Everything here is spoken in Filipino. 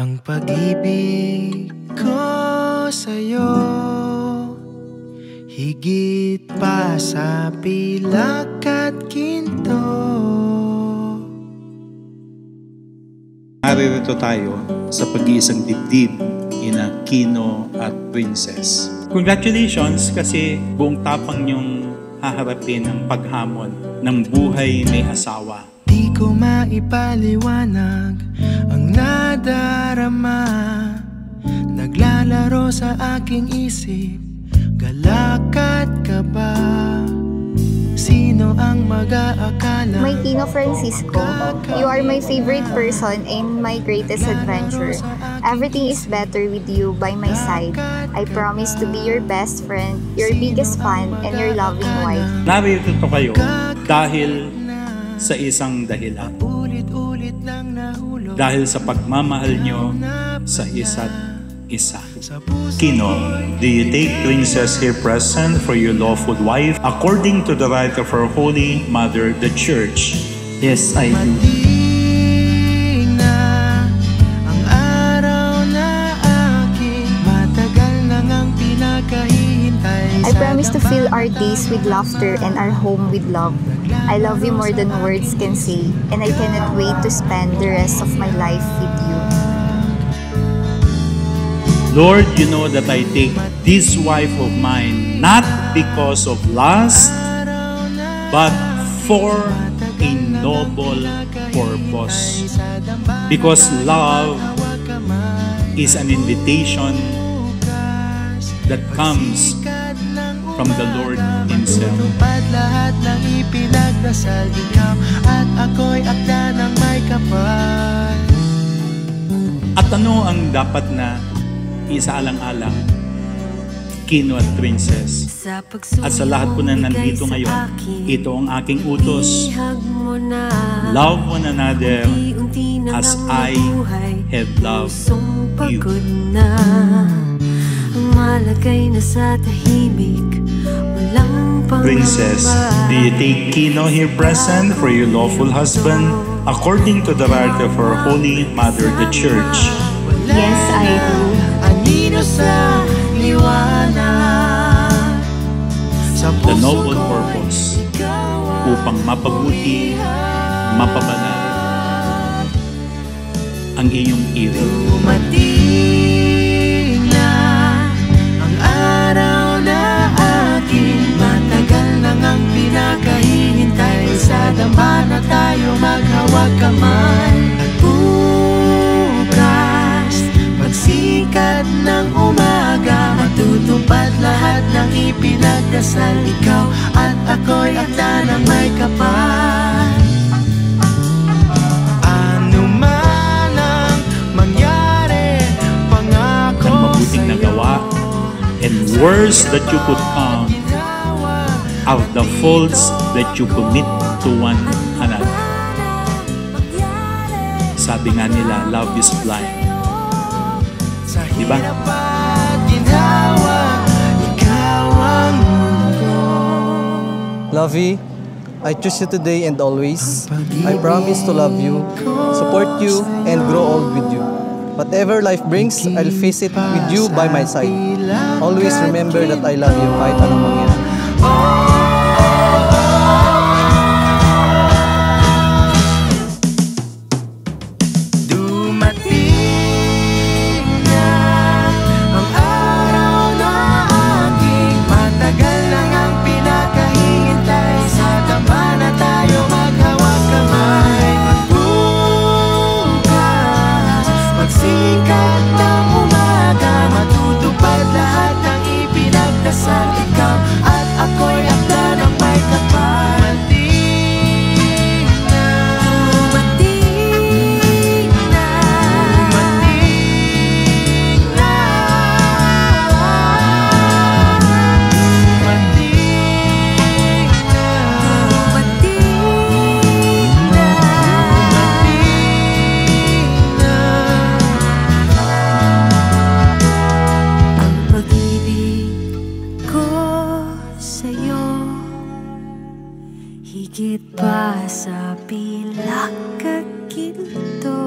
Ang pag-ibig ko sa'yo, higit pa sa pilak at ginto. Naririto tayo sa pag-iisang dibdib ina Kino at Princess. Congratulations kasi buong tapang niyong haharapin ang paghamon ng buhay may asawa. Di ko maipaliwanag ang nadarama, naglalaro sa aking isip, galak at kaba. Sino ang mag-aakala? My Kino Francisco, you are my favorite person and my greatest adventure. Everything is better with you by my side. I promise to be your best friend, your biggest fan, and your loving wife. Narito kayo dahil sa isang dahilan. Dahil sa pagmamahal nyo sa isa't isa. Kino, do you take Princess here present for your lawful wife according to the right of her Holy Mother, the Church? Yes, I do. Ang araw na aking matagal nang ang pinakahihintay. I promise to fill our days with laughter and our home with love. I love you more than words can say, and I cannot wait to spend the rest of my life with you. Lord, you know that I take this wife of mine not because of lust, but for a noble purpose. Because love is an invitation that comes from the Lord Himself. Lahat ng ipinagdasal, ikaw at ako'y akda ng may kapal. At ano ang dapat na isaalang-alang, Kino at Princess? At sa lahat po na nandito ngayon, ito ang aking utos. Love one another as I have loved you. Malagay na sa tahimik, walang pangamba. Princess, do you take Kino here present for your lawful husband according to the right of her Holy Mother, the Church? Yes, I do. Anino sa liwanag, sa The noble purpose upang mapabuti, mapabanal ang iyong iring. Dumating na ang araw na aking matagal nang ang pinaka ng ipinagdasal, ikaw at ako'y akda ng may kapal. Ano man ang mangyari, pangako ng mabuting nagawa and worse that you could count of the faults that you commit to one another. Sabi nga nila, love is blind. Diba? Lovey, I choose you today and always. I promise to love you, support you, and grow old with you. Whatever life brings, I'll face it with you by my side. Always remember that I love you kahit anong mangyari. Sikat ng umaga, matutupad lahat ng ipinagdasal, ikaw at ako'y akda ng may kapal. Dumating na, dumating na, dumating na, dumating na, dumating na. Higit pa sa pilak kaginto.